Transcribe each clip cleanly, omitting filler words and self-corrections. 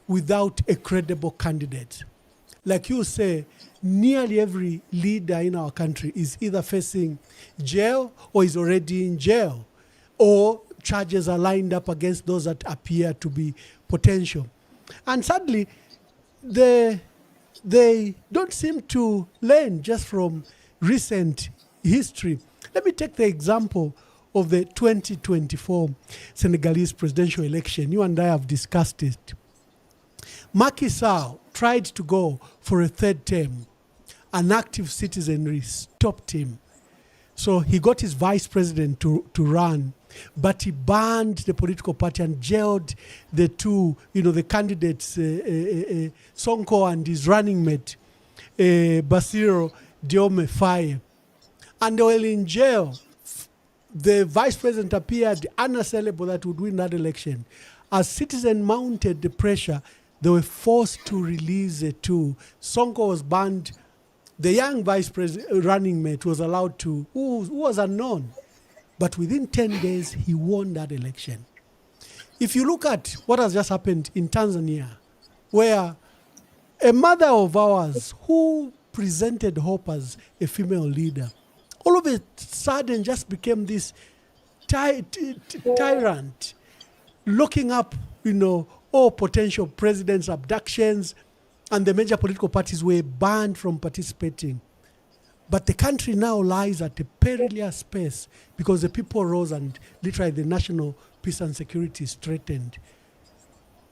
without a credible candidate. Like you say, nearly every leader in our country is either facing jail or is already in jail, or charges are lined up against those that appear to be potential. And sadly, they don't seem to learn just from recent history. Let me take the example of the 2024 Senegalese presidential election. You and I have discussed it. Macky Sall tried to go for a third term. An active citizenry stopped him. So he got his vice president to run, but he banned the political party and jailed the two, the candidates, Sonko and his running mate, Bassirou Diomaye Faye. And they were in jail. The vice president appeared unassailable that would win that election. As citizens mounted the pressure, they were forced to release the two. Sonko was banned. The young vice president running mate was allowed to, who was unknown. But within 10 days, he won that election. If you look at what has just happened in Tanzania, where a mother of ours who presented hope as a female leader, all of a sudden just became this tyrant, looking up, all potential presidents' abductions, and the major political parties were banned from participating. But the country now lies at a perilous space because the people rose and literally the national peace and security is threatened.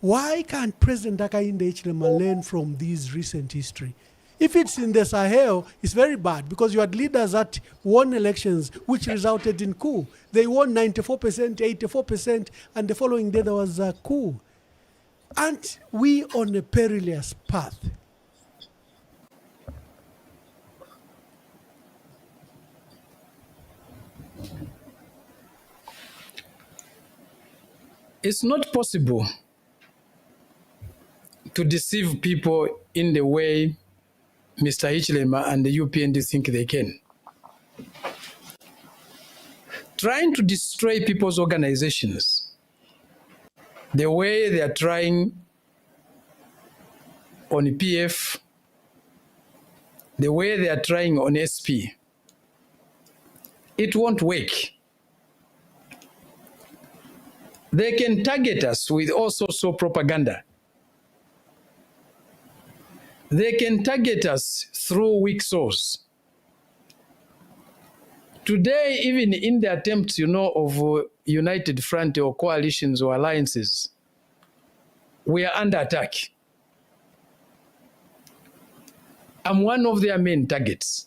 Why can't President Hakainde Hichilema learn from this recent history? If it's in the Sahel, it's very bad because you had leaders that won elections which resulted in coup. They won 94%, 84%, and the following day there was a coup. Aren't we on a perilous path? It's not possible to deceive people in the way Mr. Hichilema and the UPND think they can. Trying to destroy people's organizations the way they are trying on PF, the way they are trying on SP, it won't work. They can target us with all sorts of propaganda. They can target us through weak source. Today, even in the attempts, of united front or coalitions or alliances, we are under attack. I'm one of their main targets.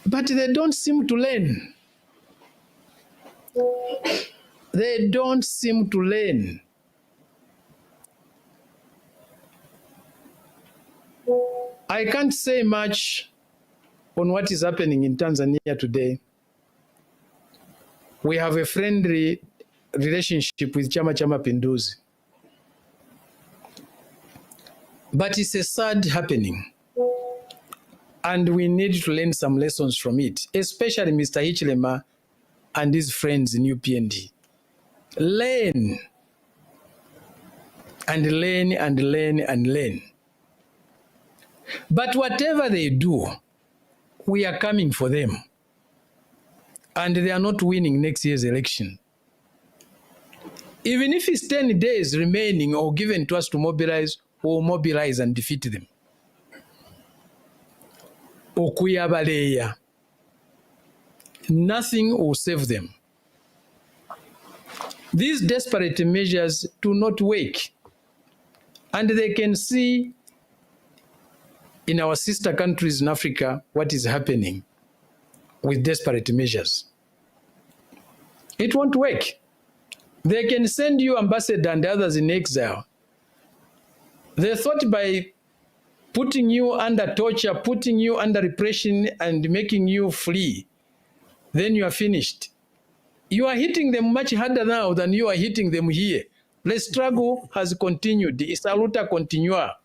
But they don't seem to learn. They don't seem to learn. I can't say much on what is happening in Tanzania today. We have a friendly relationship with Chama cha Mapinduzi. But it's a sad happening. And we need to learn some lessons from it, especially Mr. Hichilema and his friends in UPND. Learn and learn and learn and learn. But whatever they do, we are coming for them. And they are not winning next year's election. Even if it's 10 days remaining or given to us to mobilize, we'll mobilize and defeat them. Okuyabaleya. Nothing will save them. These desperate measures do not work. And they can see in our sister countries in Africa what is happening with desperate measures. It won't work. They can send you ambassador and others in exile. They thought by putting you under torture, putting you under repression and making you flee, then you are finished. You are hitting them much harder now than you are hitting them here. The struggle has continued. It's a luta continua.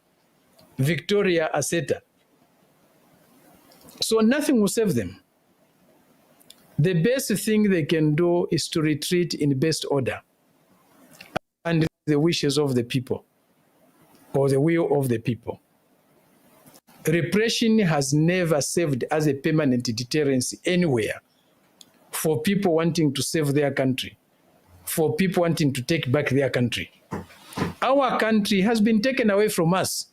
Victoria Aseta. So nothing will save them. The best thing they can do is to retreat in best order. And the wishes of the people or the will of the people. Repression has never served as a permanent deterrence anywhere for people wanting to save their country, for people wanting to take back their country. Our country has been taken away from us.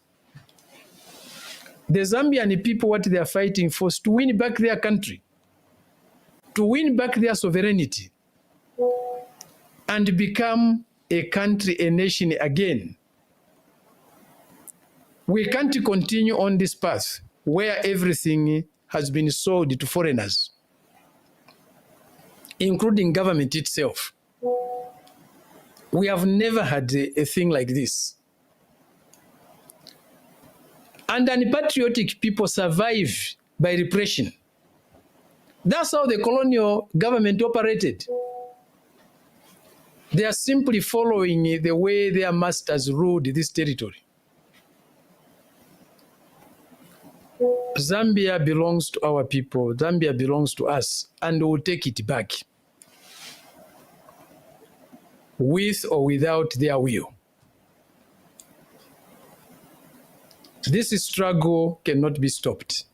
The Zambian people, what they are fighting for is to win back their country, to win back their sovereignty, and become a country, a nation again. We can't continue on this path where everything has been sold to foreigners, including government itself. We have never had a thing like this. And unpatriotic people survive by repression. That's how the colonial government operated. They are simply following the way their masters ruled this territory. Zambia belongs to our people. Zambia belongs to us, and we will take it back, with or without their will. This struggle cannot be stopped.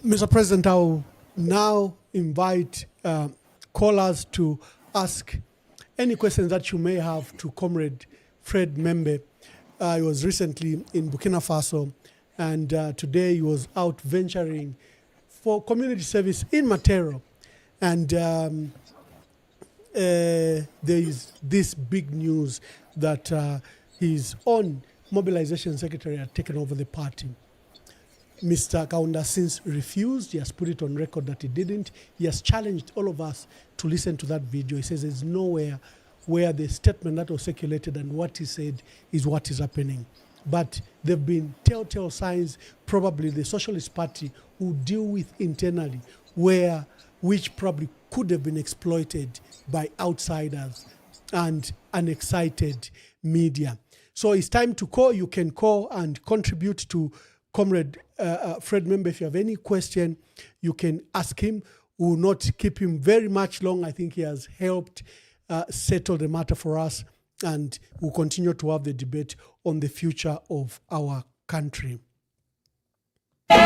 Mr. President, I'll now invite callers to ask any questions that you may have to Comrade Fred Membe. He was recently in Burkina Faso, and today he was out venturing for community service in Matero. And there is this big news that his own mobilization secretary had taken over the party. Mr. Kaunda since refused. He has put it on record that he didn't. He has challenged all of us to listen to that video. He says there's nowhere where the statement that was circulated and what he said is what is happening. But there have been telltale signs, probably the Socialist Party will deal with internally, which probably could have been exploited by outsiders and unexcited media. So it's time to call. You can call and contribute to Comrade Fred Membe. If you have any question, you can ask him. We will not keep him very much long. I think he has helped settle the matter for us, and we'll continue to have the debate on the future of our country. As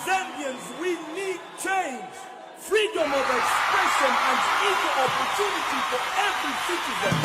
Zambians, we need change, freedom of expression, and equal opportunity for every citizen.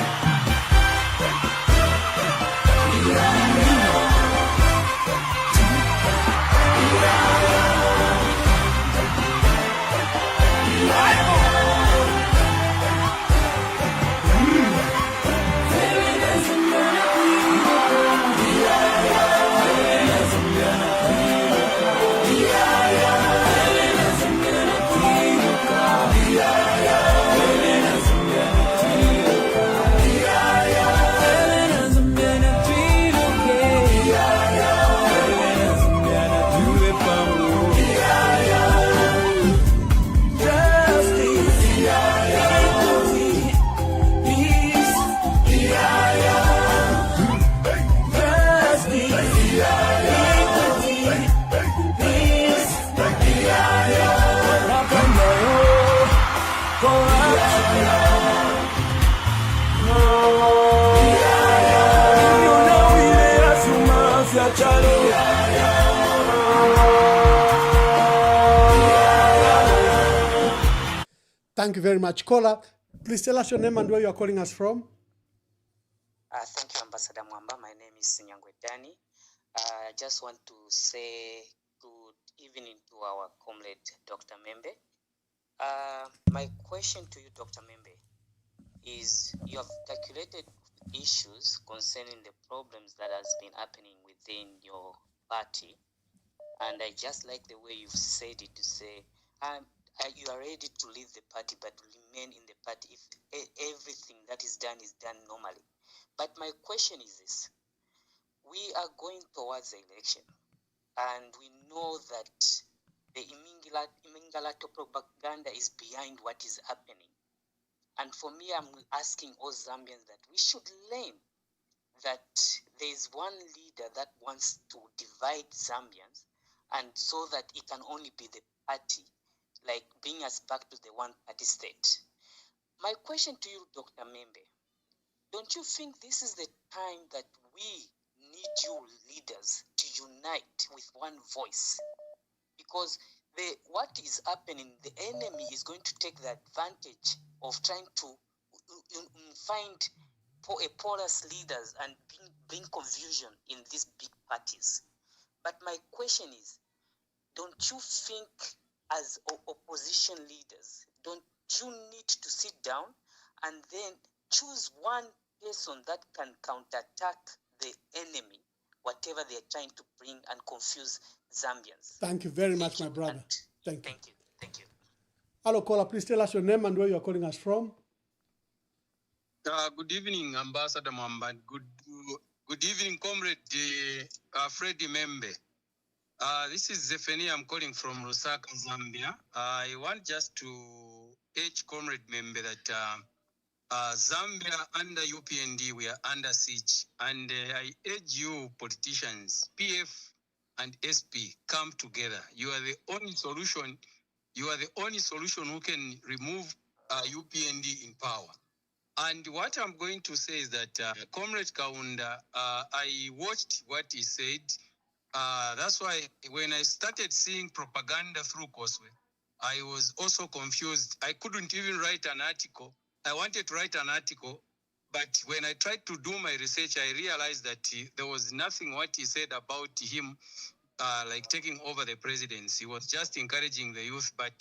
Thank you very much. Caller, please tell us your name and where you are calling us from. Thank you, Ambassador Mwamba. My name is Dani. I just want to say good evening to our comrade, Dr. Membe. My question to you, Dr. Membe, is you have calculated issues concerning the problems that has been happening within your party. And I just like the way you've said it, to say, you are ready to leave the party, but remain in the party if everything that is done normally. But my question is this. We are going towards the election, and we know that the Imingalato propaganda is behind what is happening. And for me, I'm asking all Zambians that we should learn that there is one leader that wants to divide Zambians, and so that it can only be the party, like bring us back to the one-party state. My question to you, Dr. Membe, don't you think this is the time that we need you leaders to unite with one voice? Because what is happening, the enemy is going to take the advantage of trying to find porous leaders and bring confusion in these big parties. But my question is, don't you think as opposition leaders, don't you need to sit down and then choose one person that can counterattack the enemy, whatever they're trying to bring and confuse Zambians? Thank you very much, my brother. Thank you. Thank you. Hello, caller. Please tell us your name and where you are calling us from. Good evening, Ambassador Mwamba. Good evening, Comrade Freddie Membe. This is Zephania. I'm calling from Lusaka, Zambia. I want just to urge Comrade Membe that Zambia under UPND, we are under siege. And I urge you politicians, PF and SP, come together. You are the only solution. You are the only solution who can remove UPND in power. And what I'm going to say is that Comrade Kaunda, I watched what he said. That's why when I started seeing propaganda through Causeway, I was also confused. I couldn't even write an article. I wanted to write an article, but when I tried to do my research, I realized that there was nothing what he said about him like taking over the presidency. He was just encouraging the youth. But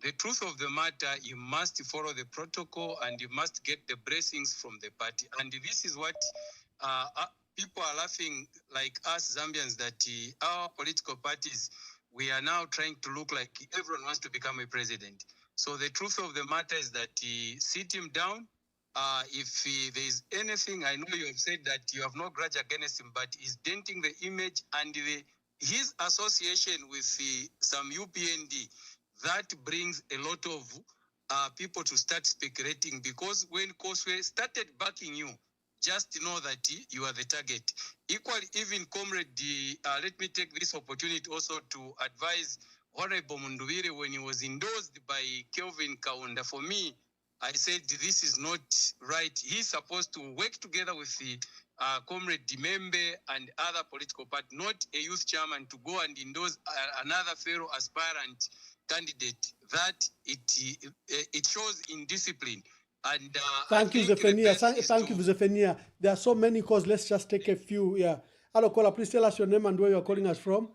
the truth of the matter, you must follow the protocol and you must get the blessings from the party. And this is what people are laughing, like us Zambians, that our political parties, we are now trying to look like everyone wants to become a president. So the truth of the matter is that sit him down. If there is anything, I know you have said that you have no grudge against him, but he's denting the image and his association with some UPND, that brings a lot of people to start speculating, because when Causeway started backing you, just know that you are the target. Equally, even Comrade, let me take this opportunity also to advise Honorable Munduvire when he was endorsed by Kelvin Kaunda. For me, I said this is not right. He's supposed to work together with the Comrade Dimembe and other political parties, not a youth chairman to go and endorse another fellow aspirant candidate. That it shows indiscipline. And Thank you, Zephania. Thank you, Zephania. There are so many calls. Let's just take a few. Yeah. Hello, caller. Please tell us your name and where you are calling us from.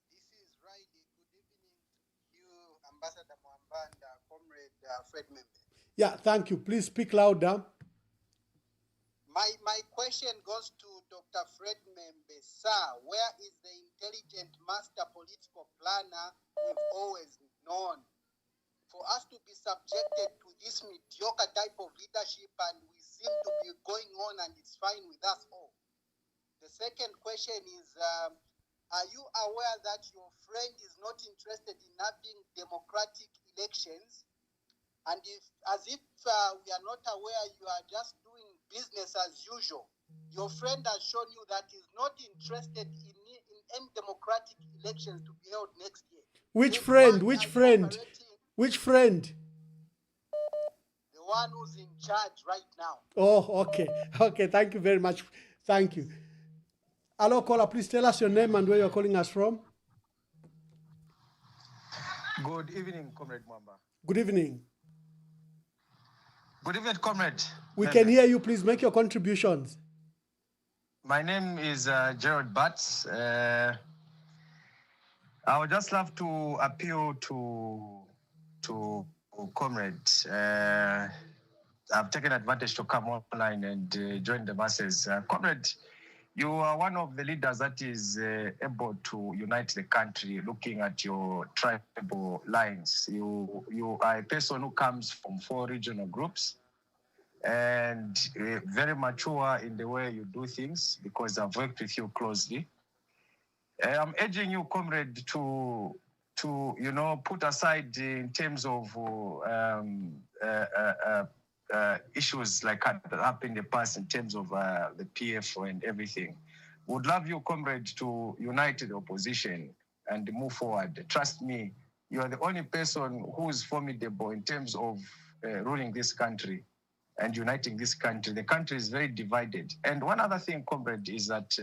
This is Riley. Good evening to you, Ambassador Mwamba and Comrade Fred Membe. Yeah, thank you. Please speak louder. My question goes to Dr. Fred Membe. Sir, where is the intelligent master political planner we've always known? For us to be subjected to this mediocre type of leadership, and we seem to be going on and it's fine with us all. The second question is, are you aware that your friend is not interested in having democratic elections? And if we are not aware, you are just doing business as usual. Your friend has shown you that he's not interested in any democratic elections to be held next year. Which friend? Which friend? Which friend? The one who's in charge right now. Oh, okay. Okay, thank you very much. Thank you. Hello, caller. Please tell us your name and where you're calling us from. Good evening, Comrade Mwamba. Good evening. Good evening, Comrade. We can hear you. Please make your contributions. My name is Gerald Batts. I would just love to appeal to Comrade. I've taken advantage to come online and join the masses. Comrade, you are one of the leaders that is able to unite the country looking at your tribal lines. You are a person who comes from 4 regional groups and very mature in the way you do things, because I've worked with you closely. I'm urging you, Comrade, to put aside in terms of issues like that happened in the past in terms of the PF and everything. Would love you, comrade, to unite the opposition and move forward. Trust me, you are the only person who is formidable in terms of ruling this country and uniting this country. The country is very divided. And one other thing, comrade, is that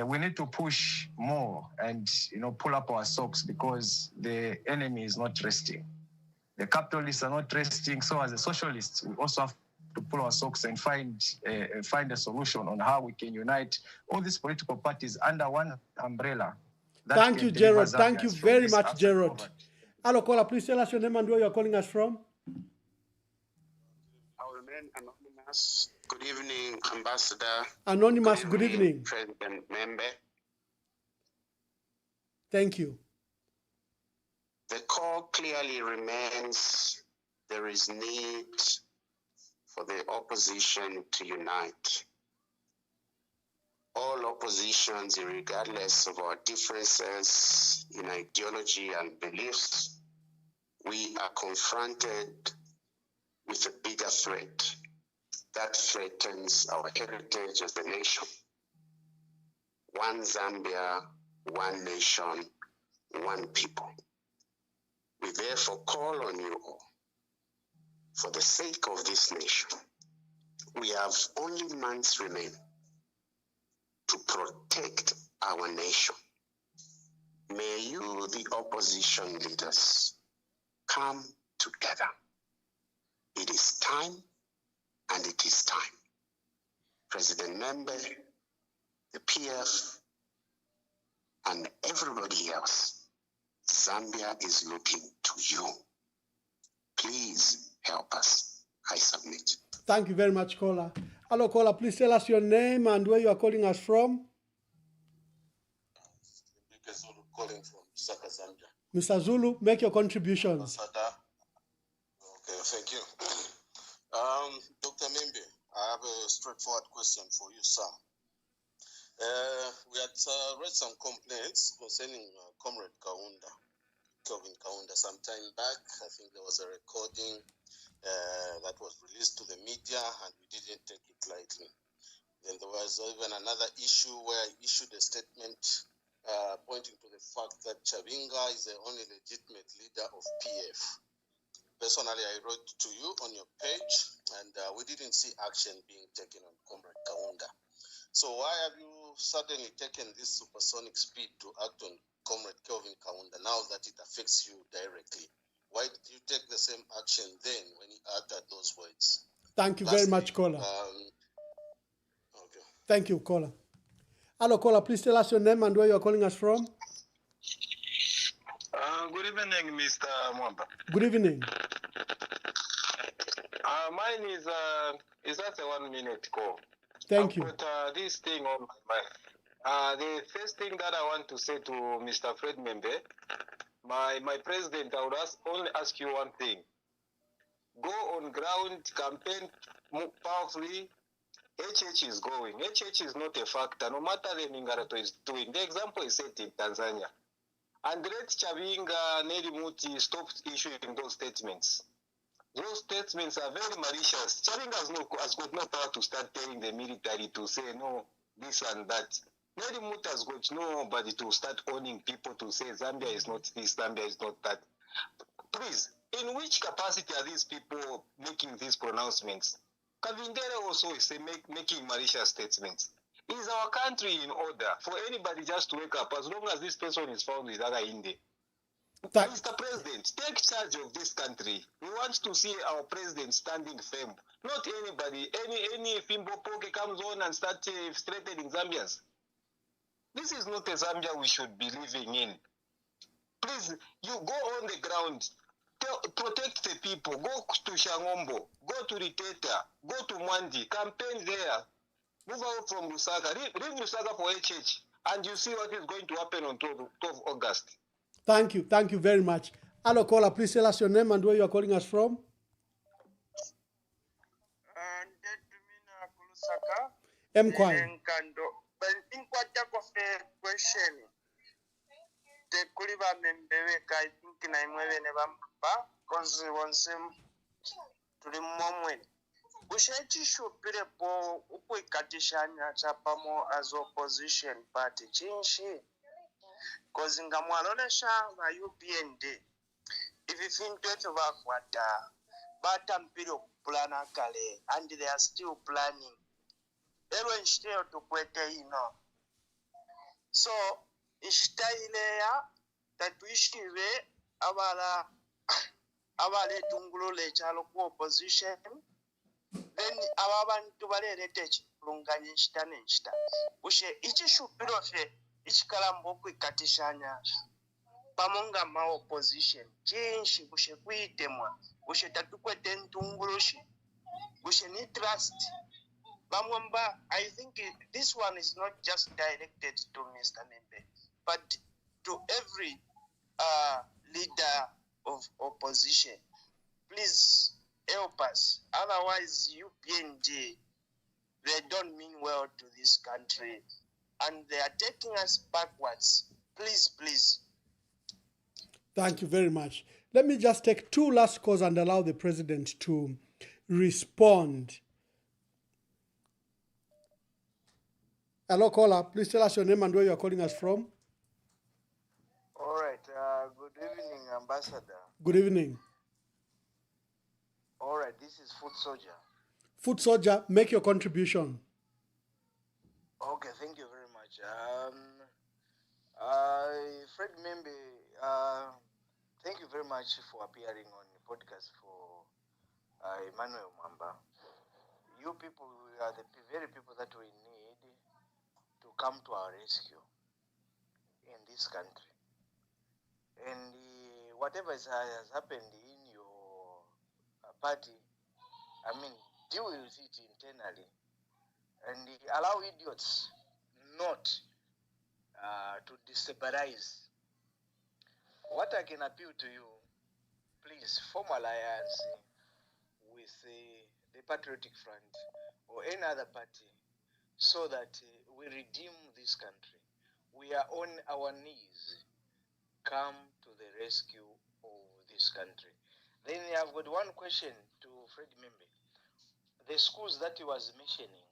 we need to push more and pull up our socks, because the enemy is not resting. The capitalists are not resting. So as a socialist, we also have to pull our socks and find a solution on how we can unite all these political parties under one umbrella. Thank you, Gerald. Thank you very much, Gerald. Hello, caller. Please tell us your name and where you are calling us from. I will remain anonymous. Good evening, Ambassador. Anonymous, good evening. President Member. Thank you. The call clearly remains there is need for the opposition to unite. All oppositions, regardless of our differences in ideology and beliefs, we are confronted with a bigger threat that threatens our heritage as a nation. One Zambia, one nation, one people. We therefore call on you all, for the sake of this nation. We have only months remain to protect our nation. May you, the opposition leaders, come together. It is time, and it is time. President Membe, the PF, and everybody else, Zambia is looking to you. Please help us. I submit. Thank you very much, caller. Hello, caller. Please tell us your name and where you are calling us from. Calling from Lusaka, Zambia. Mr. Zulu, make your contributions. Okay, thank you. Dr. Membe, I have a straightforward question for you, sir. We had read some complaints concerning Comrade Kelvin Kaunda, some time back. I think there was a recording that was released to the media, and we didn't take it lightly. Then there was even another issue where he issued a statement pointing to the fact that Chavinga is the only legitimate leader of PF. Personally, I wrote to you on your page, and we didn't see action being taken on Comrade Kaunda. So why have you suddenly taken this supersonic speed to act on Comrade Kelvin Kaunda now that it affects you directly? Why did you take the same action then when he uttered those words? Thank you very much, caller. Okay. Thank you, caller. Hello, caller. Please tell us your name and where you are calling us from. Good evening, Mr. Mwamba. Good evening. Mine is just a 1 minute call. Thank you. I've got this thing on my mind. The first thing that I want to say to Mr. Fred Membe, my president, I would only ask you one thing. Go on ground, campaign powerfully. HH is going. HH is not a factor, no matter the Mingarato is doing. The example is set in Tanzania. And let Chavinga, Neri Muti stop issuing those statements. Those statements are very malicious. Chavinga has got no power to start telling the military to say no, this and that. Neri Muti has got nobody to start owning people to say Zambia is not this, Zambia is not that. Please, in which capacity are these people making these pronouncements? Kavindere also is making malicious statements. Is our country in order for anybody just to wake up as long as this person is found with other Inde? Mr. President, take charge of this country. We want to see our president standing firm. Not anybody, any Fimbo Poke comes on and starts threatening Zambians. This is not a Zambia we should be living in. Please, you go on the ground. Protect the people. Go to Shangombo. Go to Riteta. Go to Mwandi. Campaign there. Move out from Lusaka. Leave Lusaka for HH. And you see what is going to happen on 12th August. Thank you. Thank you very much. Hello, caller. Please tell us your name and where you are calling us from. Mkwai. tuli momwe kushachishupire po ukuikatishanya chapamo as opposition party chinshi kozi ngamwalolesha va UPND ivi fintu etho vakwata batampire okuplana kale and they are still planning ero nshiteyo tukwete ino so ishitaileya tatuishive abale tungulule chalo ku opposition then aba bantu balelete chipulunganye nshita nenshita ushe ichishupiro fye ichikalambo okwikatishanya pamonga ma opposition chinshi kushe kuitemwa kushe tatukwete ntungulushi kushe ni trust Mwamba. I think this one is not just directed to Mr. Membe but to every leader of opposition. Please help us, otherwise UPND, they don't mean well to this country and they are taking us backwards. Please. Thank you very much. Let me just take 2 last calls and allow the president to respond. Hello, caller. Please tell us your name and where you are calling us from. All right. Good evening, Ambassador. Good evening. All right. This is Food Soldier. Food Soldier, make your contribution. Okay. Thank you very much. Fred Membe, thank you very much for appearing on the podcast for Emmanuel Mwamba. You people are the very people that we need to come to our rescue in this country. And whatever has happened in your party, deal with it internally and allow idiots not to destabilize. What I can appeal to you, please form alliance with the Patriotic Front or any other party so that we redeem this country. We are on our knees. Come to the rescue of this country. Then I've got one question to Fred Membe. The schools that he was mentioning,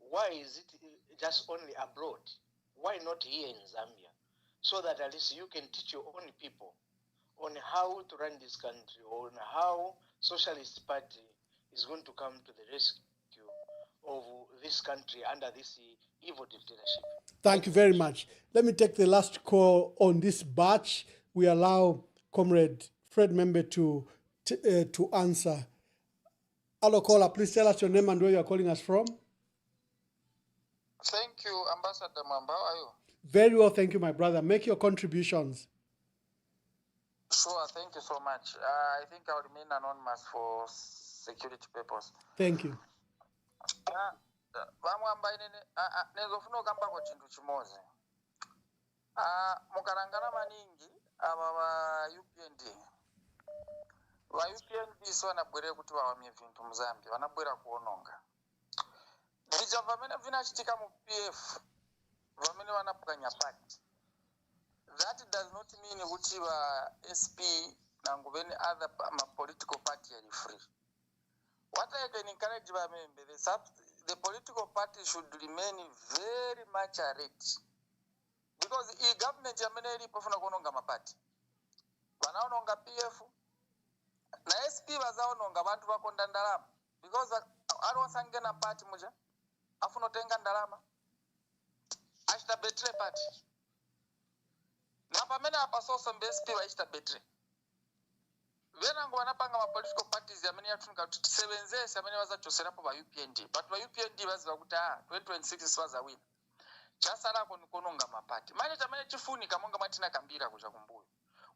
why is it just only abroad? Why not here in Zambia? So that at least you can teach your own people on how to run this country, on how Socialist Party is going to come to the rescue of this country under this evil dictatorship. Thank you very much. Let me take the last call on this batch. We allow Comrade Fred Membe to answer. Hello, caller. Please tell us your name and where you are calling us from. Thank you, Ambassador Mwamba. How are you? Very well, thank you, my brother. Make your contributions. Sure, thank you so much. I think I will remain anonymous for security purpose. Thank you. Mwamba nezofuna kamba kwa chintu chimozi. Mukarangana maningi aba ba UPND. Wa UPND so vanabwere kuti vawamye vintu muzambia, vanabwera kuononga. Vija vamene vinachitika mu PF, vamene vanapukanya party. That does not mean kuti va SP nangu any other political party are free. What I can encourage Vamembe, the political party should remain very much alert. Because the government yameneli pofuna kuononga mapati. Wanaononga PF. Na SP wazaononga bantu bakonda ndalama. Because alwasange na party muja. Afuno tenga ndalama. Ashita betray party. Na pamene apasoso SP wa ashita betray. Venango wanapanga ma political parties yamene yatunika tutisebenzese amene wazachoserapo ba UPND. But ba UPND baziva kuti 2026 siwaza wina. Chasala kononga mapati. Manje chamene chifunika monga matina kambira kuja kumbuyo.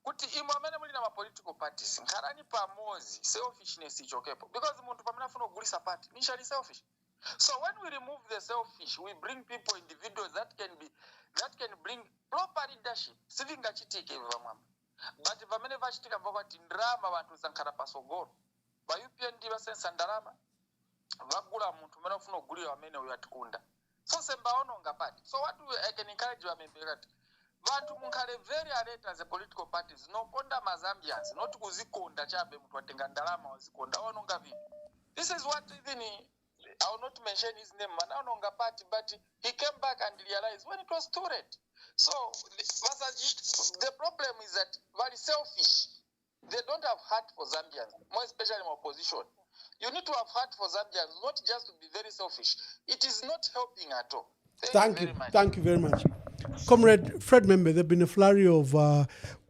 Kuti imwe amene muli na ma political parties nkharani pamozi selfishness ichokepo. Because muntu pamene afuna kugulisa party nishali selfish. So when we remove the selfish, we bring people, individuals that can bring proper leadership. Sivinga chitike vamama. But vamene vachitika vakati ndrama vantu sankara pasogoro. Ba UPND basensa ndarama. Vagula muntu mena ufuna kugulira amene uyo atikunda. So semba ononga party. So what I can encourage Vamembe that vantu munkhale very alert as a political parties nokonda mazambians not kuzikonda chabe mtu atenga ndalama wazikonda wanonga vipi. This is what even I will not mention his name mananonga party, but he came back and realized when it was too late. So the problem is that very selfish. They don't have heart for Zambians, more especially in opposition. You need to have heart for Zambians, not just to be very selfish. It is not helping at all. Thank you very much. Thank you very much. Comrade Fred Membe, there have been a flurry of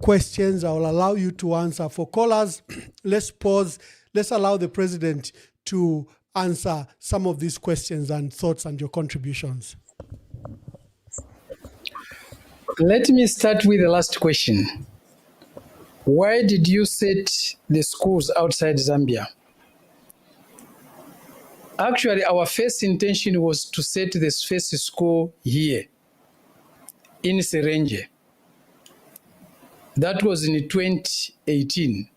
questions. I will allow you to answer. For callers, let's pause. Let's allow the president to answer some of these questions and thoughts and your contributions. Let me start with the last question. Why did you set the schools outside Zambia? Actually, our first intention was to set this first school here in Serenge. That was in 2018.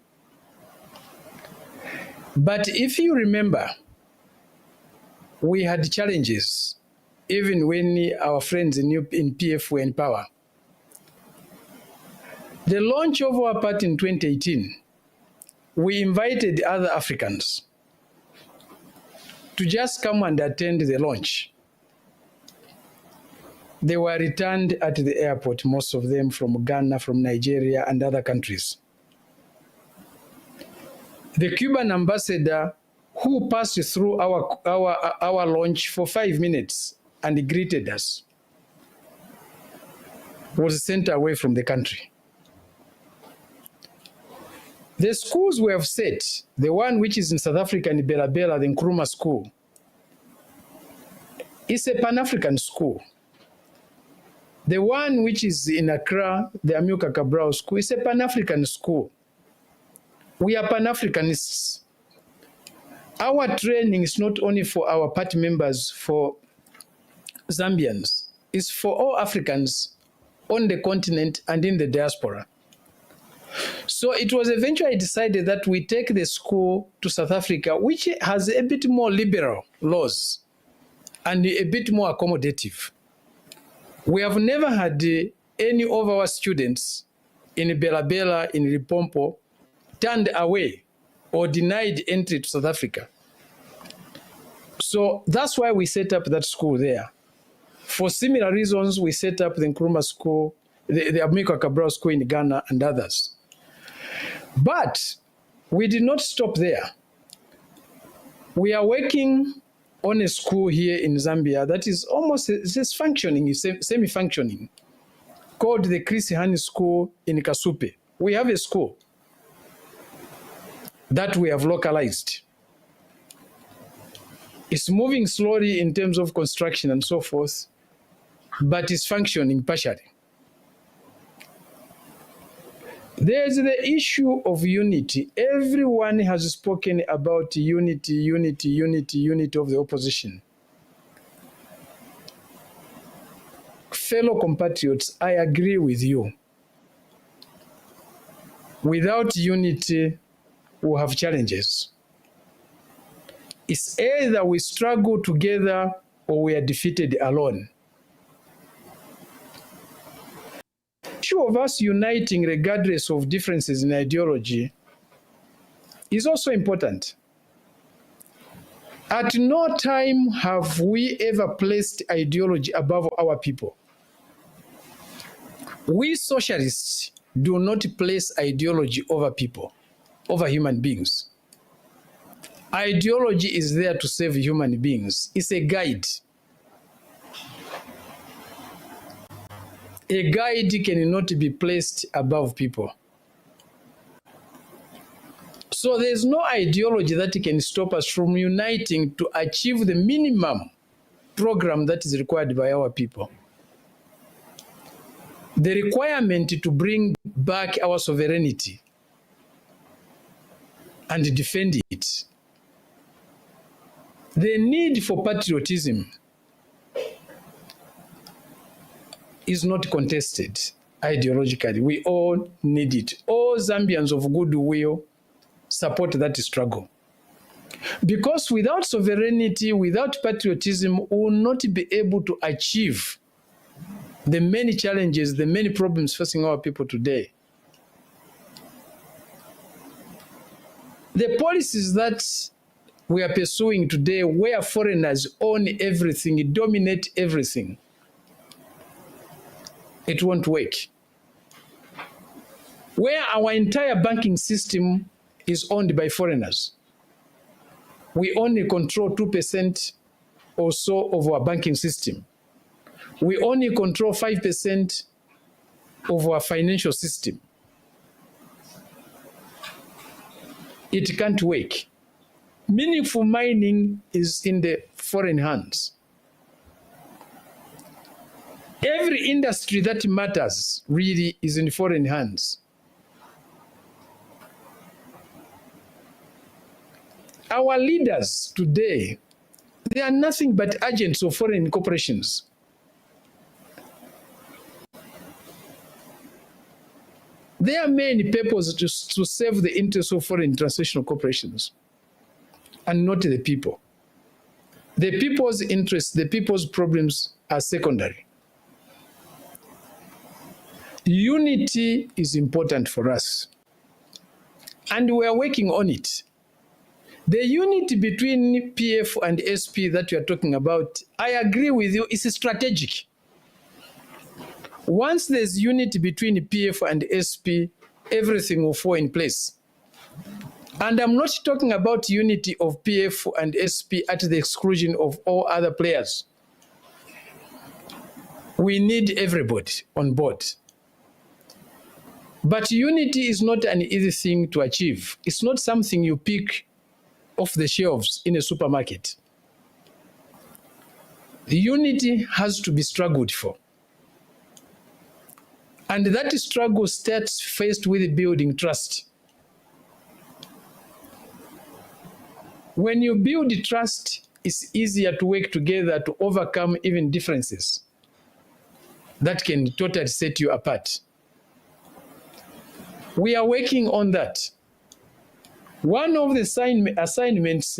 But if you remember, we had challenges even when our friends in PF were in power. The launch of our party in 2018, we invited other Africans to just come and attend the launch. They were returned at the airport, most of them from Ghana, from Nigeria, and other countries. The Cuban ambassador, who passed through our launch for 5 minutes and greeted us, was sent away from the country. The schools we have set, the one which is in South Africa in Bela Bela, the Nkrumah School, is a Pan-African school. The one which is in Accra, the Amilcar Cabral School, is a Pan-African school. We are Pan-Africanists. Our training is not only for our party members, for Zambians, it's for all Africans on the continent and in the diaspora. So it was eventually decided that we take the school to South Africa, which has a bit more liberal laws and a bit more accommodative. We have never had any of our students in Bela Bela, in Limpopo, turned away or denied entry to South Africa. So that's why we set up that school there. For similar reasons, we set up the Nkrumah School, the Amilcar Cabral School in Ghana and others. But we did not stop there. We are working on a school here in Zambia that is almost just functioning, semi-functioning, called the Chris Hani School in Kasupe. We have a school that we have localized. It's moving slowly in terms of construction and so forth, but it's functioning partially. There's the issue of unity. Everyone has spoken about unity of the opposition. Fellow compatriots, I agree with you. Without unity, we have challenges. It's either we struggle together or we are defeated alone. The issue of us uniting regardless of differences in ideology is also important. At no time have we ever placed ideology above our people. We socialists do not place ideology over people, over human beings. Ideology is there to save human beings. It's a guide. A guide cannot be placed above people. So there's no ideology that can stop us from uniting to achieve the minimum program that is required by our people. The requirement to bring back our sovereignty and defend it. The need for patriotism is not contested ideologically. We all need it. All Zambians of goodwill support that struggle. Because without sovereignty, without patriotism, we will not be able to achieve the many challenges, the many problems facing our people today. The policies that we are pursuing today, where foreigners own everything, dominate everything, it won't work. Where our entire banking system is owned by foreigners, we only control 2% or so of our banking system. We only control 5% of our financial system. It can't work. Meaningful mining is in the foreign hands. Every industry that matters really is in foreign hands. Our leaders today, they are nothing but agents of foreign corporations. Their main purpose is to serve the interests of foreign transnational corporations and not the people. The people's interests, the people's problems are secondary. Unity is important for us, and we are working on it. The unity between PF and SP that you are talking about, I agree with you, is strategic. Once there's unity between PF and SP, everything will fall in place. And I'm not talking about unity of PF and SP at the exclusion of all other players. We need everybody on board. But unity is not an easy thing to achieve. It's not something you pick off the shelves in a supermarket. Unity has to be struggled for. And that struggle starts first with building trust. When you build trust, it's easier to work together to overcome even differences that can totally set you apart. We are working on that. One of the assignments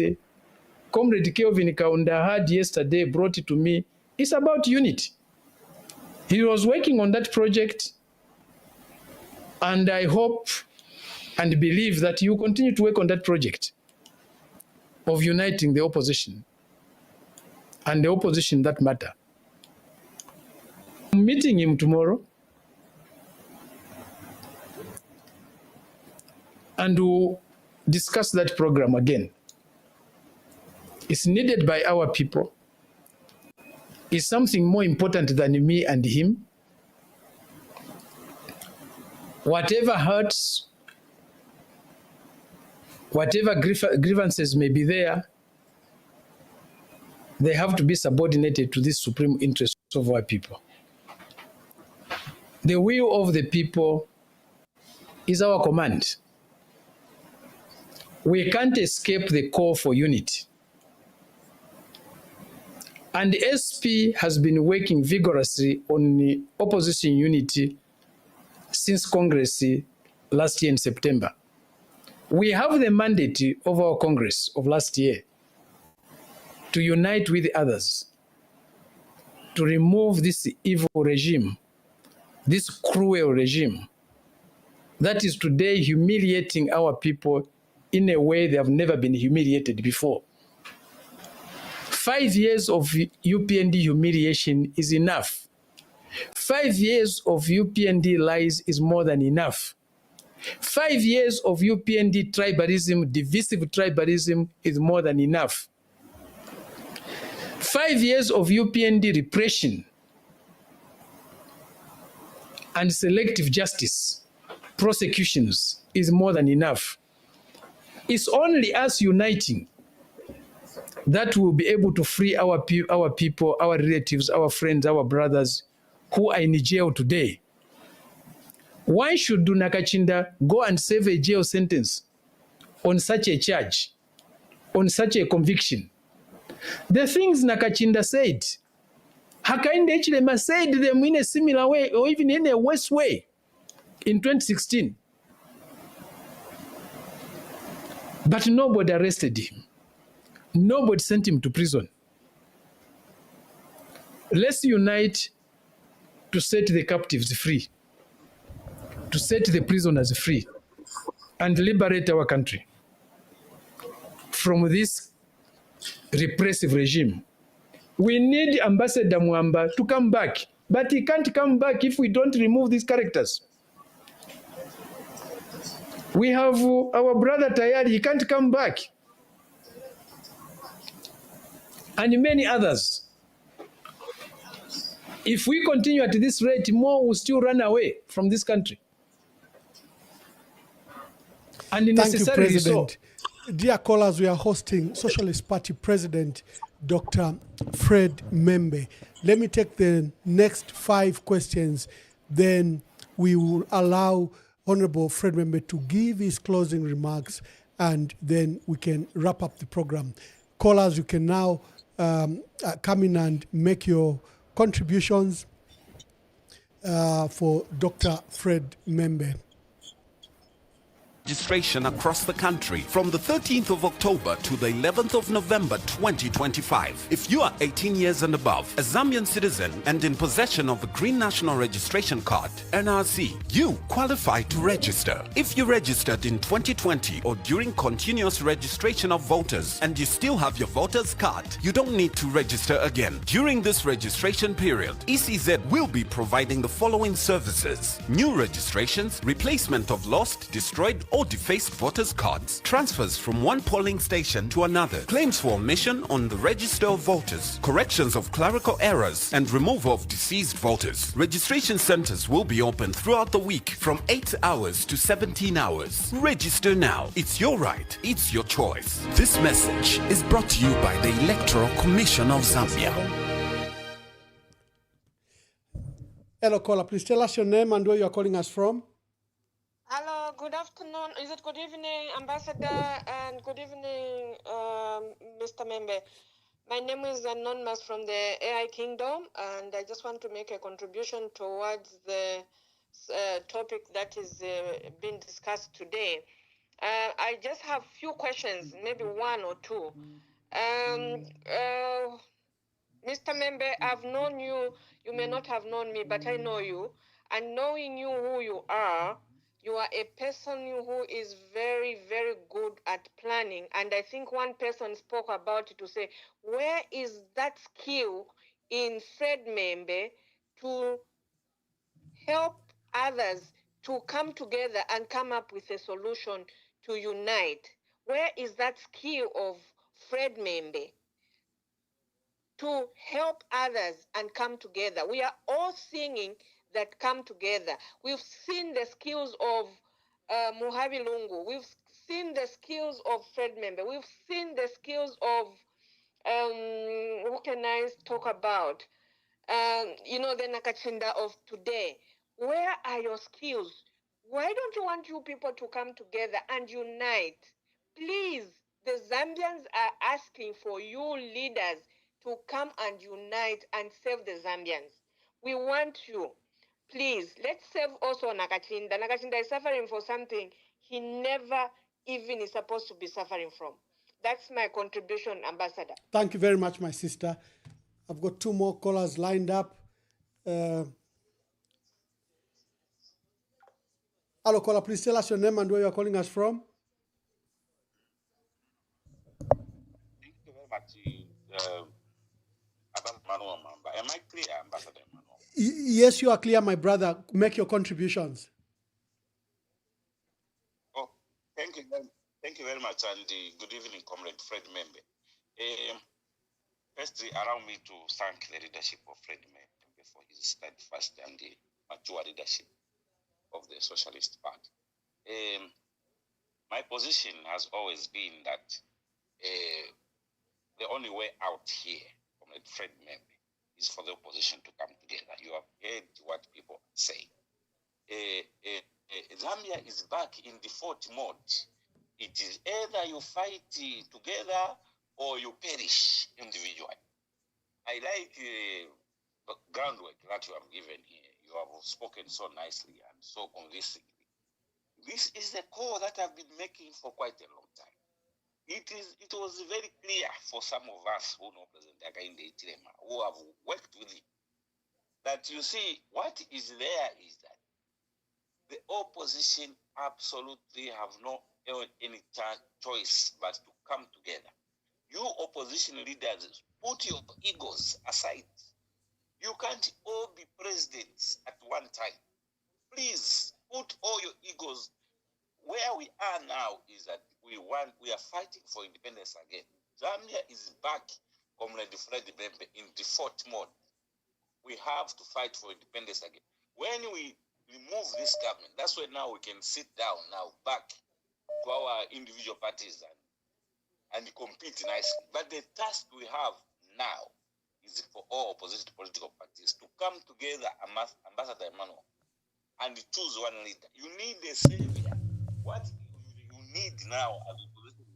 Comrade Kelvin Kaunda had yesterday brought it to me is about unity. He was working on that project, and I hope and believe that you continue to work on that project of uniting the opposition and the opposition that matter. I'm meeting him tomorrow, and we'll discuss that program again. It's needed by our people. It's something more important than me and him. Whatever hurts, whatever grievances may be there, they have to be subordinated to this supreme interest of our people. The will of the people is our command. We can't escape the call for unity. And the SP has been working vigorously on the opposition unity since Congress last year in September. We have the mandate of our Congress of last year to unite with others, to remove this evil regime, this cruel regime that is today humiliating our people in a way they have never been humiliated before. 5 years of UPND humiliation is enough. 5 years of UPND lies is more than enough. 5 years of UPND tribalism, divisive tribalism, is more than enough. 5 years of UPND repression and selective justice, prosecutions, is more than enough. It's only us uniting that will be able to free our people, our relatives, our friends, our brothers who are in jail today. Why should Nakachinda go and serve a jail sentence on such a charge, on such a conviction? The things Nakachinda said, Hakainde Hichilema said them in a similar way or even in a worse way in 2016. But nobody arrested him. Nobody sent him to prison. Let's unite to set the captives free, to set the prisoners free, and liberate our country from this repressive regime. We need Ambassador Mwamba to come back, but he can't come back if we don't remove these characters. We have our brother Tayari, he can't come back. And many others. If we continue at this rate, more will still run away from this country. And Thank you, necessarily so. President. Dear callers, we are hosting Socialist Party President Dr. Fred Membe. Let me take the next 5 questions, then we will allow Honorable Fred Membe to give his closing remarks, and then we can wrap up the program. Callers, you can now come in and make your contributions for Dr. Fred Membe. Registration across the country from the 13th of October to the 11th of November 2025. If you are 18 years and above, a Zambian citizen and in possession of a Green National Registration Card, NRC, you qualify to register. If you registered in 2020 or during continuous registration of voters and you still have your voter's card, you don't need to register again. During this registration period, ECZ will be providing the following services: new registrations, replacement of lost, destroyed, or defaced voters' cards, transfers from one polling station to another, claims for omission on the register of voters, corrections of clerical errors, and removal of deceased voters. Registration centers will be open throughout the week from 8 hours to 17 hours. Register now. It's your right. It's your choice. This message is brought to you by the Electoral Commission of Zambia. Hello, caller. Please tell us your name and where you are calling us from. Hello, good afternoon. Is it good evening, Ambassador, and good evening, Mr. Membe. My name is Anonymous from the AI Kingdom, and I just want to make a contribution towards the topic that is being discussed today. I just have few questions, maybe 1 or 2. Mr. Membe, I've known you. You may not have known me, but I know you. And knowing you who you are a person who is very, very good at planning. And I think one person spoke about it to say, where is that skill in Fred Membe to help others to come together and come up with a solution to unite? Where is that skill of Fred Membe to help others and come together? We are all singing that come together. We've seen the skills of Muhabi Lungu. We've seen the skills of Fred Membe. We've seen the skills of, who can I talk about? The Nakachinda of today. Where are your skills? Why don't you want you people to come together and unite? Please, the Zambians are asking for you leaders to come and unite and save the Zambians. We want you. Please, let's save also Nakachinda. Nakachinda is suffering for something he never even is supposed to be suffering from. That's my contribution, Ambassador. Thank you very much, my sister. I've got 2 more callers lined up. Hello, caller. Please tell us your name and where you are calling us from. Thank you very much, Emmanuel Mwamba. Am I clear, Ambassador Emmanuel? Yes, you are clear, my brother. Make your contributions. Oh, thank you very much, and good evening, Comrade Fred Membe. Firstly, allow me to thank the leadership of Fred Membe for his steadfast and mature leadership of the Socialist Party. My position has always been that the only way out here, Comrade Fred Membe, is for the opposition to come together. You have heard what people say. Zambia is back in default mode. It is either you fight together or you perish individually. I like the groundwork that you have given here. You have spoken so nicely and so convincingly. This is the call that I've been making for quite a long time. It was very clear for some of us who know President Hakainde Hichilema, who have worked with him, That you see, what is there is that the opposition absolutely have no any choice but to come together. You opposition leaders, put your egos aside. You can't all be presidents at one time. Please put all your egos. Where we are now is that we are fighting for independence again. Zambia is back, Comrade Fred Bembe, in default mode. We have to fight for independence again. When we remove this government, that's when now we can sit down now back to our individual parties and compete nicely. But the task we have now is for all opposition political parties to come together, Ambassador Emmanuel, and choose one leader. You need a savior. What you need now as opposition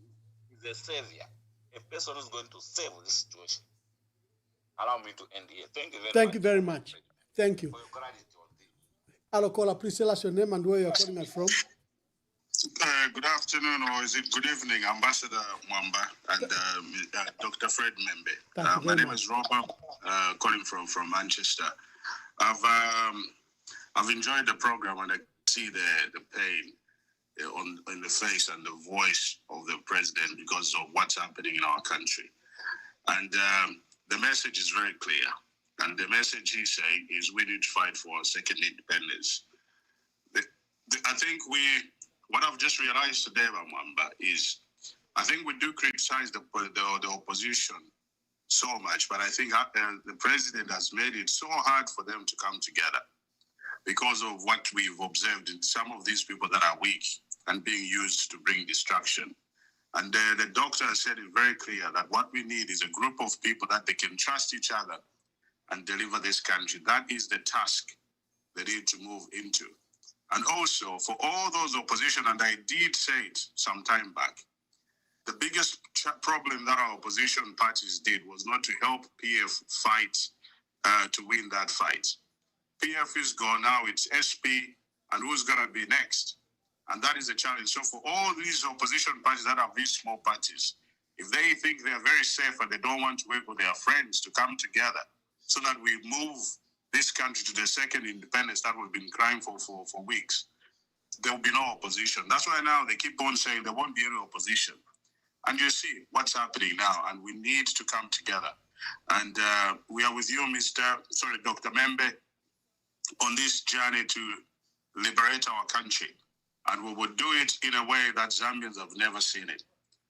is a savior, a person who's going to save this situation. Allow me to end here. Thank you very much. Thank you very much. Thank you. For your clarity on this. Hello, caller. Please tell us your name and where you are calling us from. Good afternoon, or is it good evening, Ambassador Mwamba and Dr. Fred Membe. My name is Robert, calling from Manchester. I've enjoyed the program, and I see the pain on the face and the voice of the president because of what's happening in our country. And the message is very clear. And the message he's saying is we need to fight for our second independence. I think what I've just realized today, Mwamba, is I think we do criticize the opposition so much, but I think the president has made it so hard for them to come together because of what we've observed in some of these people that are weak and being used to bring destruction. And the doctor has said it very clear that what we need is a group of people that they can trust each other and deliver this country. That is the task they need to move into. And also, for all those opposition, and I did say it some time back, the biggest problem that our opposition parties did was not to help PF fight to win that fight. PF is gone now, it's SP, and who's going to be next? And that is a challenge. So for all these opposition parties that are these small parties, if they think they're very safe and they don't want to work with their friends to come together so that we move this country to the second independence that we've been crying for weeks, there will be no opposition. That's why now they keep on saying there won't be any opposition. And you see what's happening now, and we need to come together. And we are with you, Dr. Membe, on this journey to liberate our country. And we will do it in a way that Zambians have never seen it.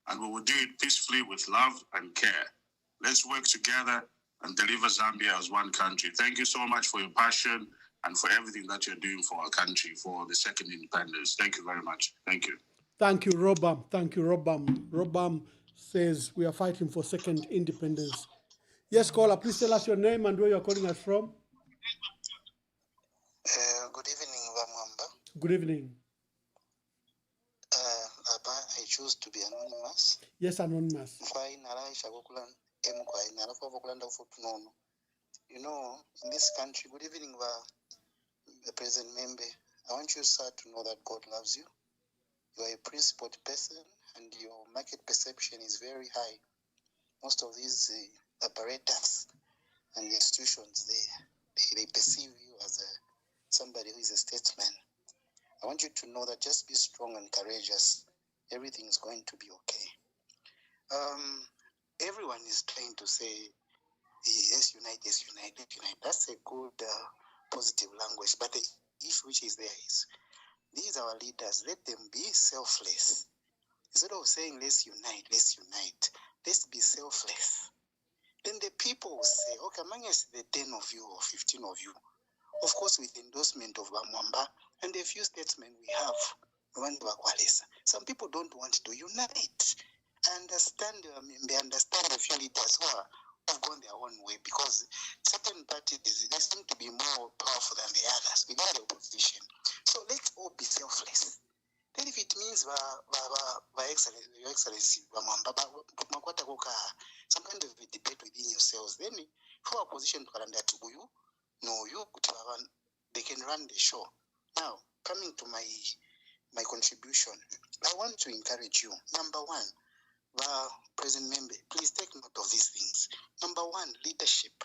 And we will do it peacefully with love and care. Let's work together and deliver Zambia as one country. Thank you so much for your passion and for everything that you're doing for our country, for the second independence. Thank you very much. Thank you. Thank you, Robam. Thank you, Robam. Robam says we are fighting for second independence. Yes, caller, please tell us your name and where you're calling us from. Good evening, Mwamba. Good evening. I choose to be anonymous. Yes, anonymous. You know, in this country, good evening, President Membe. I want you, sir, to know that God loves you. You are a principled person and your market perception is very high. Most of these apparatus and institutions, they perceive you as somebody who is a statesman. I want you to know that just be strong and courageous. Everything is going to be okay. Everyone is trying to say, yes, unite, yes, unite, unite. That's a good, positive language. But the issue which is there is, these are our leaders. Let them be selfless. Instead of saying, let's unite, let's be selfless. Then the people will say, okay, among us, the 10 of you or 15 of you, of course, with endorsement of Mwamba and a few statesmen we have, some people don't want to unite. I understand a few leaders who have gone their own way because certain parties, they seem to be more powerful than the others within the opposition. So let's all be selfless. Then if it means Your Excellency, some kind of a debate within yourselves, then for opposition they can run the show. Now, coming to my contribution, I want to encourage you. Number one, President Membe, please take note of these things. Number one, leadership.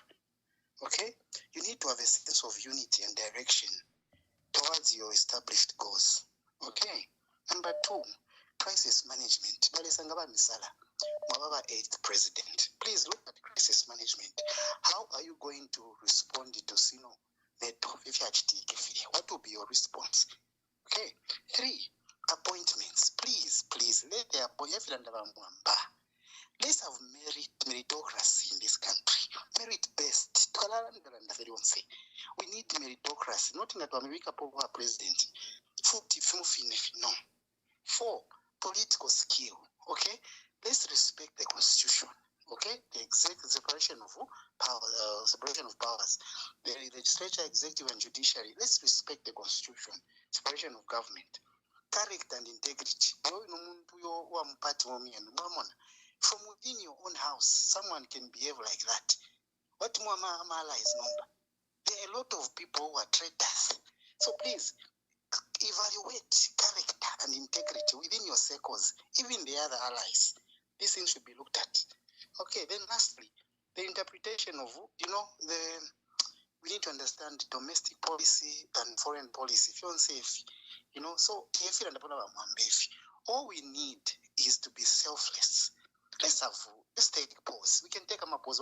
Okay? you need to have a sense of unity and direction towards your established goals. Okay. Number 2, crisis management. Mwamba 8th president. Please look at crisis management. How are you going to respond to Sino Neto? What will be your response? Okay. 3, appointments. Please, let the appointment. Let's have meritocracy in this country. Merit based. We need meritocracy. Not in America president. No. 4, political skill. Okay. Let's respect the constitution. Okay, the separation of powers, the legislature, executive, and judiciary. Let's respect the constitution, separation of government, character and integrity. From within your own house, someone can behave like that. What Mwamba is number? There are a lot of people who are traitors. So please evaluate character and integrity within your circles, even the other allies. These things should be looked at. Okay, then lastly, the interpretation of, we need to understand domestic policy and foreign policy. If you're safe, so all we need is to be selfless. Let's take a pause. We can take a pause.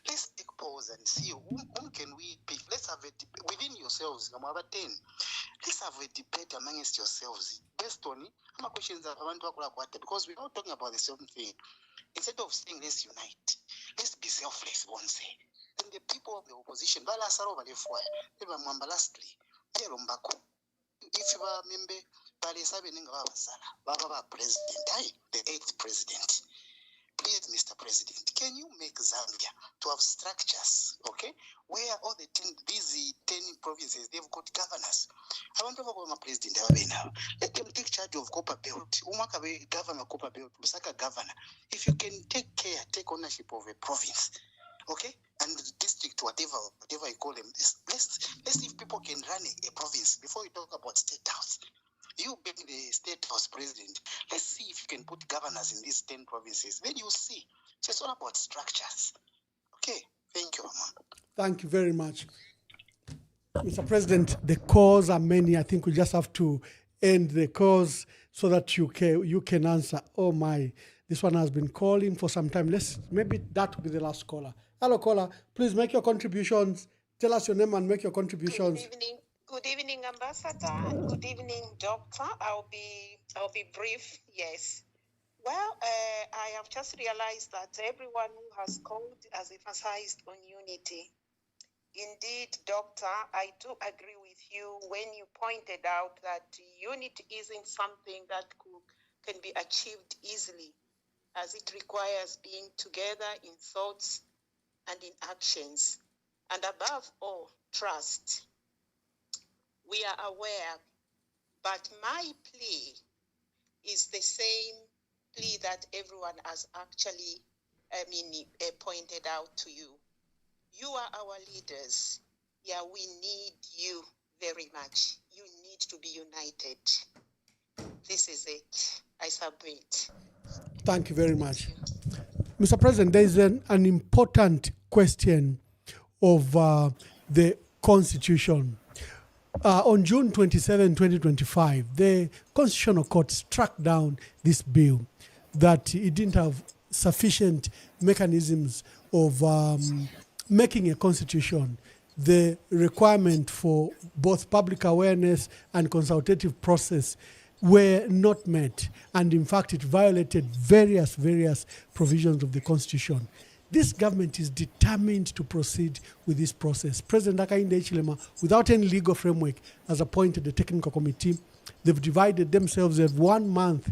Let's take a pause and see whom can we pick. Let's have within yourselves. Let's have a debate amongst yourselves based on how questions are because we're not talking about the same thing. Instead of saying let's unite, let's be selfless, won't say. Then the people of the opposition, lastly, if you are a member, president, the 8th president. Please, Mr. President, can you make Zambia to have structures, okay, where all these 10 provinces, they've got governors. I want to talk about my president. Let them take charge of Copper Belt. Governor Copper Belt, Lusaka governor. If you can take ownership of a province, okay, and the district, whatever you call them, let's see if people can run a province before you talk about state house. You being the state house president, let's see if you can put governors in these 10 provinces. Then you'll see. So it's all about structures. Okay, thank you, Mama. Thank you very much. Mr. President, the calls are many. I think we just have to end the calls so that you can answer. Oh my, this one has been calling for some time. Maybe that will be the last caller. Hello, caller. Please make your contributions. Tell us your name and make your contributions. Good evening. Good evening, Ambassador, and good evening, Doctor. I'll be brief. Yes. Well, I have just realized that everyone who has called has emphasized on unity. Indeed, Doctor, I do agree with you when you pointed out that unity isn't something that can be achieved easily, as it requires being together in thoughts and in actions, and above all, trust. We are aware, but my plea is the same plea that everyone has actually pointed out to you. You are our leaders. Yeah, we need you very much. You need to be united. This is it. I submit. Thank you very much. Mr. President, there is an important question of the Constitution. On June 27, 2025, the Constitutional Court struck down this bill that it didn't have sufficient mechanisms of making a constitution. The requirement for both public awareness and consultative process were not met, and in fact it violated various provisions of the Constitution. This government is determined to proceed with this process. President Hakainde Hichilema, without any legal framework, has appointed a technical committee. They've divided themselves. They have 1 month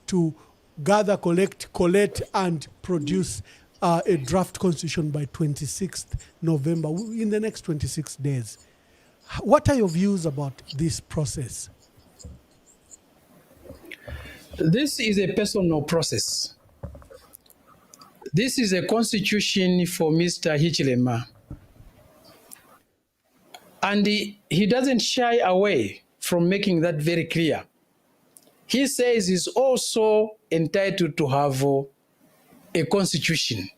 to gather, collect, and produce a draft constitution by 26th November, in the next 26 days. What are your views about this process? This is a personal process. This is a constitution for Mr. Hichilema. And he doesn't shy away from making that very clear. He says he's also entitled to have a constitution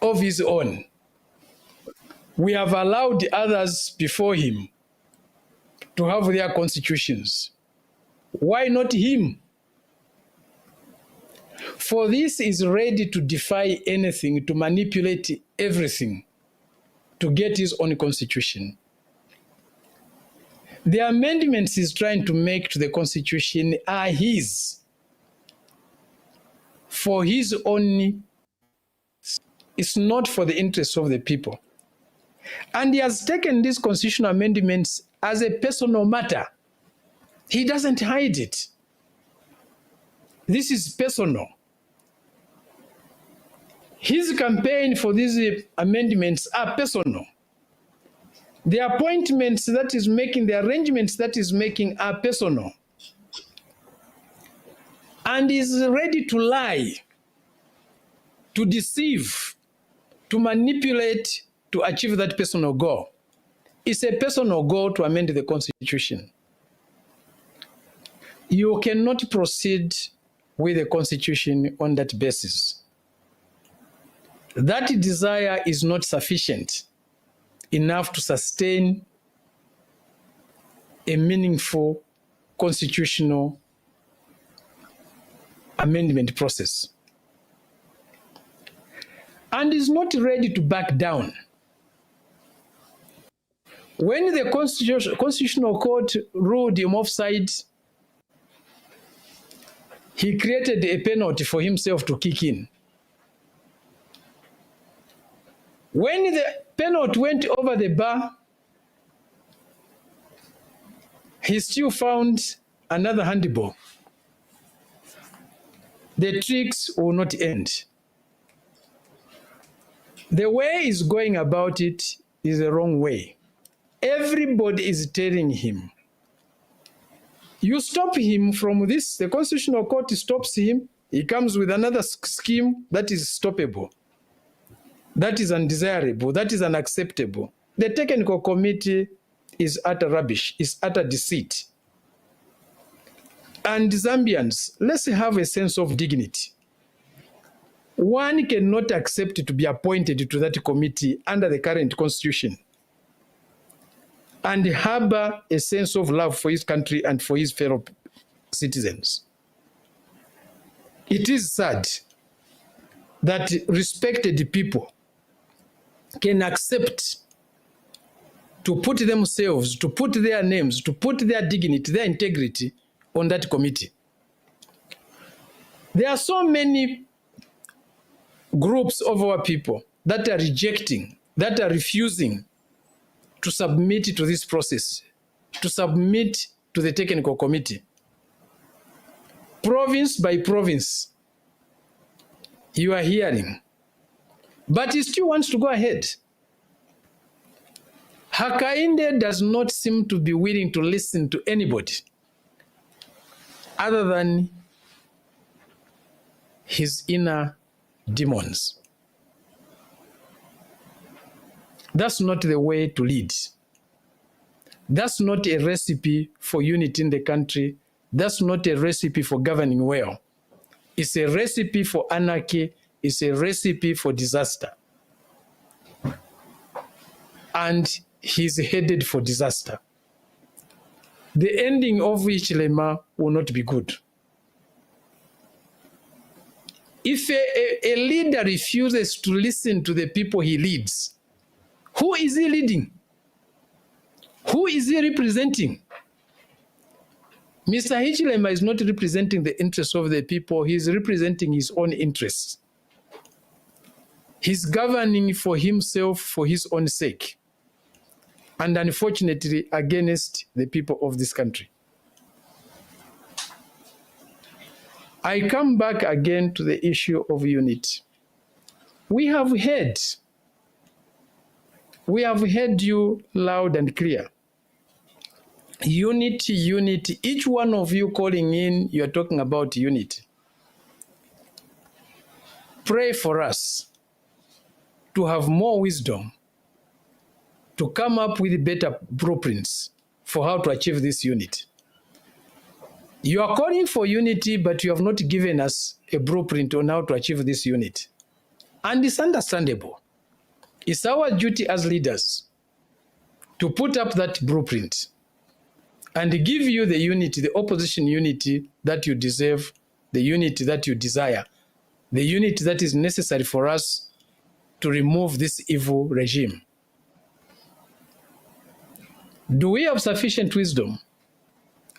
of his own. We have allowed others before him to have their constitutions. Why not him? For this is ready to defy anything, to manipulate everything, to get his own constitution. The amendments he's trying to make to the constitution are his, for his own. It's not for the interests of the people. And he has taken these constitutional amendments as a personal matter. He doesn't hide it. This is personal. His campaign for these amendments are personal. The appointments that he's making, the arrangements that he's making are personal. And he's ready to lie, to deceive, to manipulate, to achieve that personal goal. It's a personal goal to amend the Constitution. You cannot proceed with the Constitution on that basis. That desire is not sufficient enough to sustain a meaningful constitutional amendment process. And is not ready to back down. When the Constitutional Court ruled him offside, he created a penalty for himself to kick in. When the penalty went over the bar, he still found another handball. The tricks will not end. The way he's going about it is the wrong way. Everybody is telling him, you stop him from this, the Constitutional Court stops him, he comes with another scheme that is stoppable, that is undesirable, that is unacceptable. The technical committee is utter rubbish, is utter deceit. And Zambians, let's have a sense of dignity. One cannot accept to be appointed to that committee under the current constitution and harbor a sense of love for his country and for his fellow citizens. It is sad that respected people can accept to put themselves, to put their names, to put their dignity, their integrity on that committee. There are so many groups of our people that are rejecting, that are refusing to submit to this process, to submit to the technical committee. Province by province, you are hearing. But he still wants to go ahead. Hakainde does not seem to be willing to listen to anybody other than his inner demons. That's not the way to lead. That's not a recipe for unity in the country. That's not a recipe for governing well. It's a recipe for anarchy. It's a recipe for disaster. And he's headed for disaster. The ending of Ichilema will not be good. If a leader refuses to listen to the people he leads, who is he leading? Who is he representing? Mr. Hichilema is not representing the interests of the people. He is representing his own interests. He's governing for himself, for his own sake, and unfortunately against the people of this country. I come back again to the issue of unity. We have heard you loud and clear. Unity, unity. Each one of you calling in, you are talking about unity. Pray for us to have more wisdom, to come up with better blueprints for how to achieve this unity. You are calling for unity, but you have not given us a blueprint on how to achieve this unity. And it's understandable. It's our duty as leaders to put up that blueprint and give you the unity, the opposition unity that you deserve, the unity that you desire, the unity that is necessary for us to remove this evil regime. Do we have sufficient wisdom?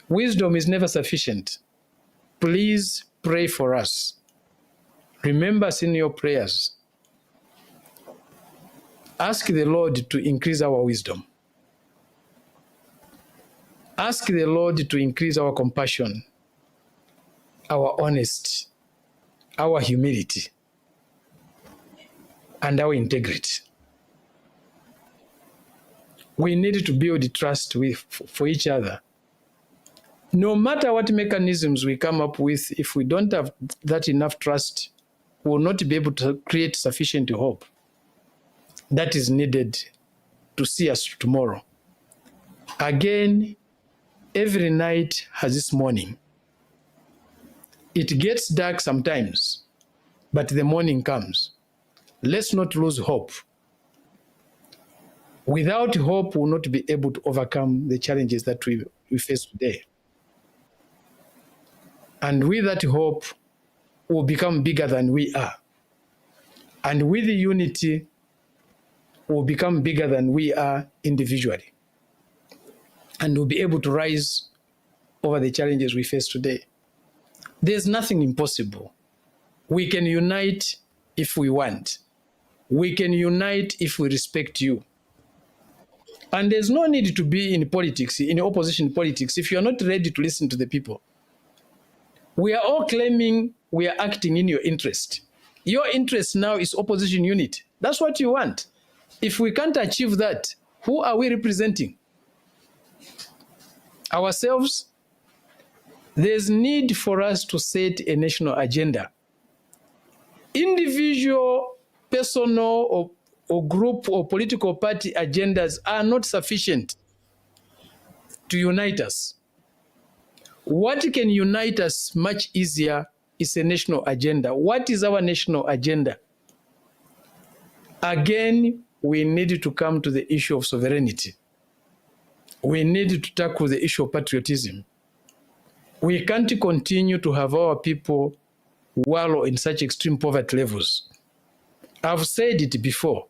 Wisdom is never sufficient. Please pray for us. Remember us in your prayers. Ask the Lord to increase our wisdom. Ask the Lord to increase our compassion, our honesty, our humility, and our integrity. We need to build trust for each other. No matter what mechanisms we come up with, if we don't have that enough trust, we will not be able to create sufficient hope that is needed to see us tomorrow. Again, every night has its morning. It gets dark sometimes, but the morning comes. Let's not lose hope. Without hope, we will not be able to overcome the challenges that we face today. And with that hope, we will become bigger than we are. And with the unity, we will become bigger than we are individually. And we'll be able to rise over the challenges we face today. There's nothing impossible. We can unite if we want. We can unite if we respect you. And there's no need to be in politics, in opposition politics, if you're not ready to listen to the people. We are all claiming we are acting in your interest. Your interest now is opposition unit. That's what you want. If we can't achieve that, who are we representing? Ourselves? There's need for us to set a national agenda. Individual, personal, or group or political party agendas are not sufficient to unite us. What can unite us much easier is a national agenda. What is our national agenda? Again, we need to come to the issue of sovereignty. We need to tackle the issue of patriotism. We can't continue to have our people wallow in such extreme poverty levels. I've said it before.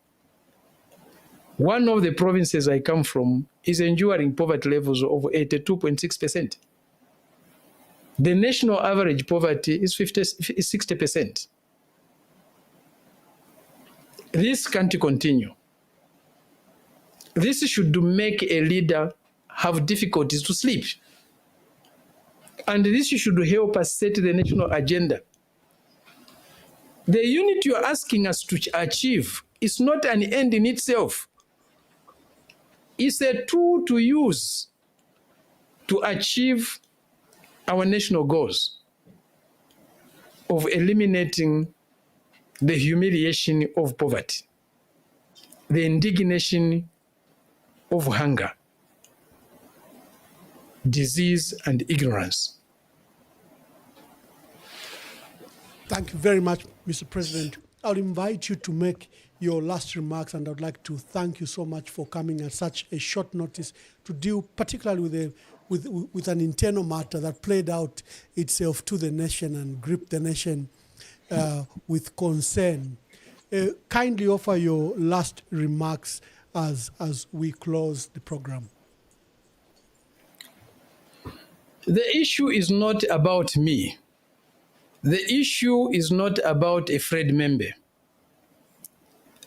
One of the provinces I come from is enduring poverty levels of 82.6%. The national average poverty is 60%. This can't continue. This should make a leader have difficulties to sleep. And this should help us set the national agenda. The unity you are asking us to achieve is not an end in itself. It's a tool to use to achieve our national goals of eliminating the humiliation of poverty, the indignation of hunger, disease, and ignorance. Thank you very much, Mr. President. I'll invite you to make your last remarks, and I'd like to thank you so much for coming at such a short notice to deal particularly with an internal matter that played out itself to the nation and gripped the nation with concern. Kindly offer your last remarks as we close the program. The issue is not about me. The issue is not about a Fred Membe.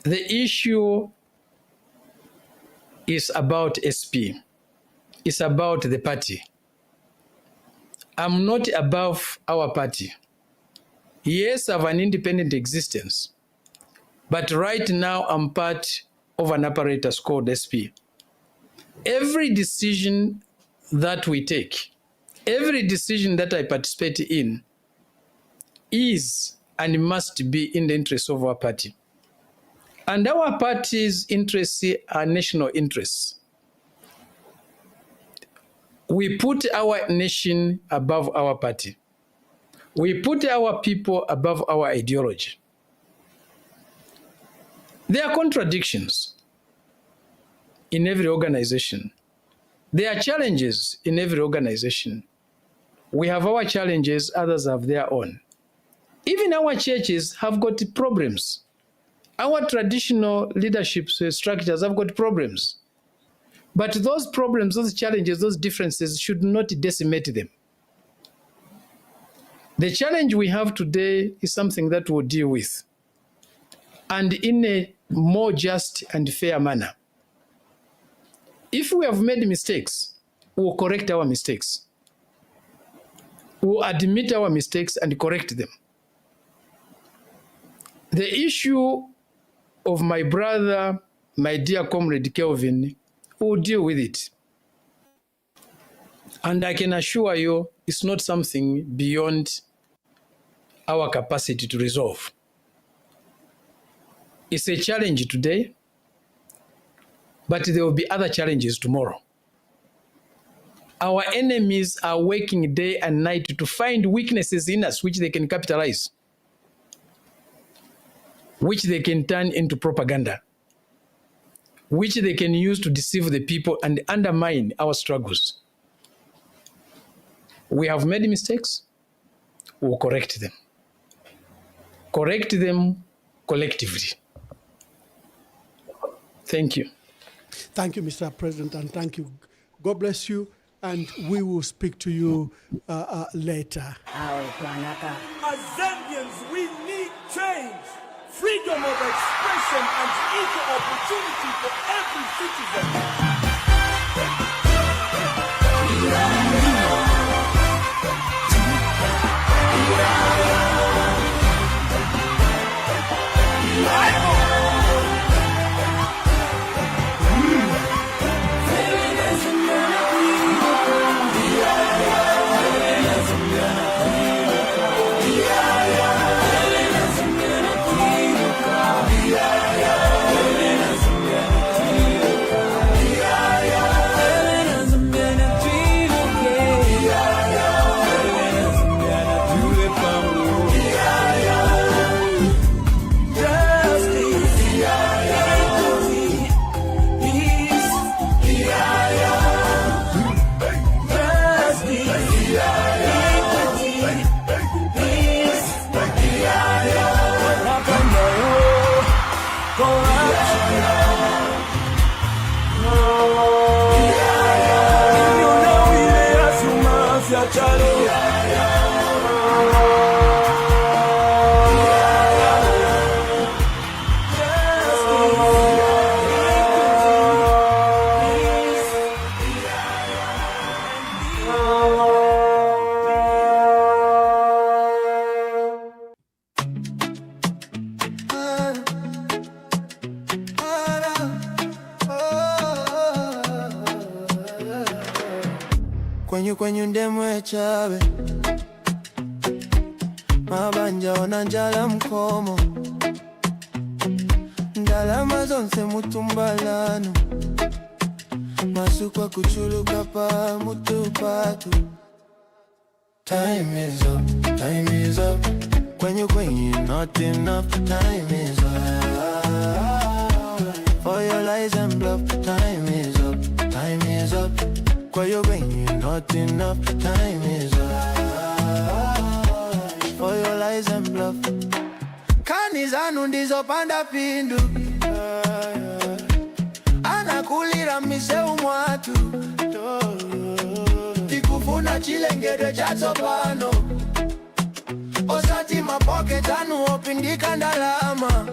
The issue is about SP. It's about the party. I'm not above our party. Yes, I have an independent existence, but right now I'm part of an apparatus called SP. Every decision that we take, every decision that I participate in is and must be in the interest of our party. And our party's interests are national interests. We put our nation above our party. We put our people above our ideology. There are contradictions in every organization. There are challenges in every organization. We have our challenges, others have their own. Even our churches have got problems. Our traditional leadership structures have got problems. But those problems, those challenges, those differences should not decimate them. The challenge we have today is something that we'll deal with, and in a more just and fair manner. If we have made mistakes, we'll correct our mistakes. We'll admit our mistakes and correct them. The issue of my brother, my dear comrade Kelvin, we'll deal with it. And I can assure you, it's not something beyond our capacity to resolve. It's a challenge today, but there will be other challenges tomorrow. Our enemies are working day and night to find weaknesses in us which they can capitalize, which they can turn into propaganda, which they can use to deceive the people and undermine our struggles. We have made mistakes, we'll correct them. Correct them collectively. Thank you. Thank you, Mr. President, and thank you. God bless you, and we will speak to you later. As Zambians, we need change, freedom of expression, and equal opportunity for every citizen. Kwenye ndemwe chabe mabanja onanjala mkomo ndalama zonse mutumbalano masukwa kuchuluka pa mutupatu. Time is up, time is up. Kwenye not enough. Time is up for your lies and bluff. Time is up, time is up. Kwenye not enough. Time is up for your lies and bluff. Kanizanu ndizo panda pindu anakulira miseu mwatu tikufuna chilengede chatopano osati mapoketanu opindika ndalama.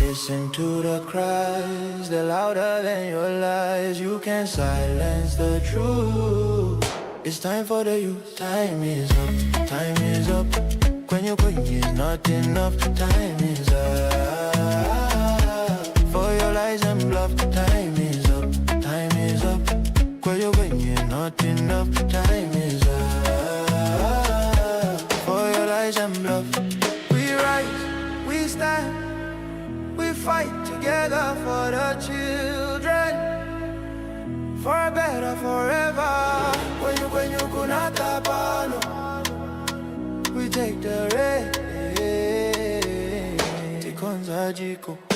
Listen to the cries, they're louder than your lies. You can't silence the truth. It's time for the youth. Time is up, time is up. Kwenye is not enough. Time is up for your lies and bluff. Time is up, time is up. Kwenye not enough. Time is up for your lies and bluff. We rise, we stand, we fight together for the children, for a better forever. When you kunata pano, we take the rain. magical.